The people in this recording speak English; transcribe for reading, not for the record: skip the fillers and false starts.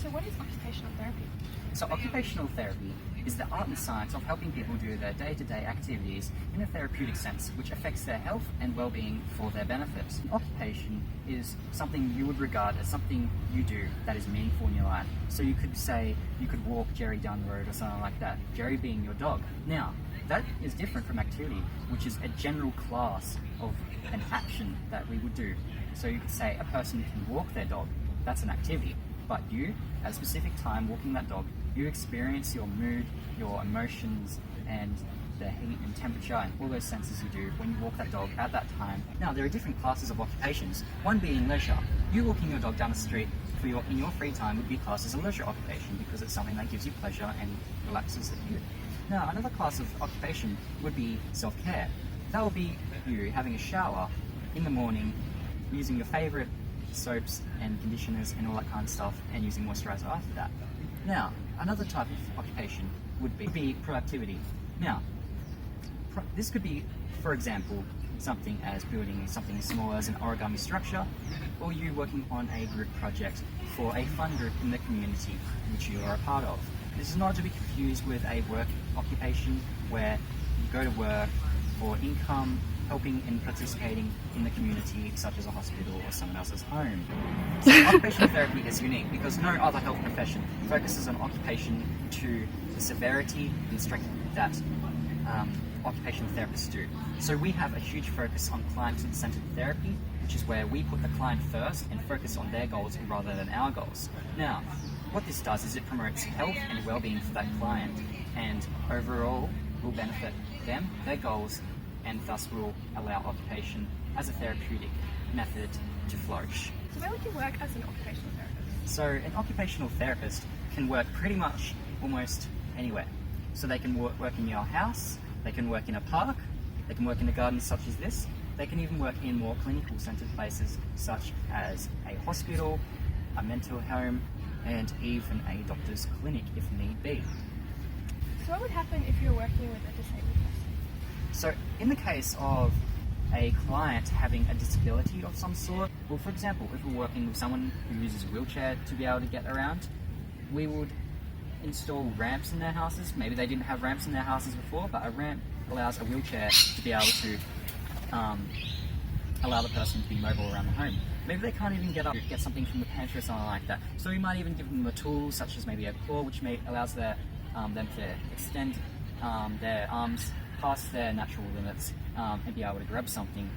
So what is occupational therapy? So occupational therapy is the art and science of helping people do their day-to-day activities in a therapeutic sense, which affects their health and well-being for their benefit. Occupation is something you would regard as something you do that is meaningful in your life. So you could say you could walk Jerry down the road or something like that, Jerry being your dog. Now, that is different from activity, which is a general class of an action that we would do. So you could say a person can walk their dog, that's an activity. But you, at a specific time walking that dog, you experience your mood, your emotions, and the heat and temperature and all those senses you do when you walk that dog at that time. Now, there are different classes of occupations, one being leisure. You walking your dog down the street in your free time would be classed as a leisure occupation because it's something that gives you pleasure and relaxes you. Now, another class of occupation would be self-care. That would be you having a shower in the morning, using your favourite soaps and conditioners and all that kind of stuff, and using moisturizer after that. Now, another type of occupation would be productivity. Now, this could be, for example, something as building something as small as an origami structure, or you working on a group project for a fun group in the community which you are a part of. This is not to be confused with a work occupation where you go to work for income, helping and participating in the community, such as a hospital or someone else's home. So occupational therapy is unique because no other health profession focuses on occupation to the severity and strength that occupational therapists do. So we have a huge focus on client-centered therapy, which is where we put the client first and focus on their goals rather than our goals. Now, what this does is it promotes health and well-being for that client, and overall will benefit them, their goals, and thus will allow occupation as a therapeutic method to flourish. So where would you work as an occupational therapist? So an occupational therapist can work pretty much almost anywhere. So they can work in your house, they can work in a park, they can work in a garden such as this, they can even work in more clinical centered places such as a hospital, a mental home, and even a doctor's clinic if need be. So what would happen if you're working with a disabled person? So in the case of a client having a disability of some sort, well, for example, if we're working with someone who uses a wheelchair to be able to get around, we would install ramps in their houses. Maybe they didn't have ramps in their houses before, but a ramp allows a wheelchair to be able to allow the person to be mobile around the home. Maybe they can't even get up, get something from the pantry or something like that. So we might even give them a tool such as maybe a claw, which allows them to extend their arms past their natural limits and be able to grab something.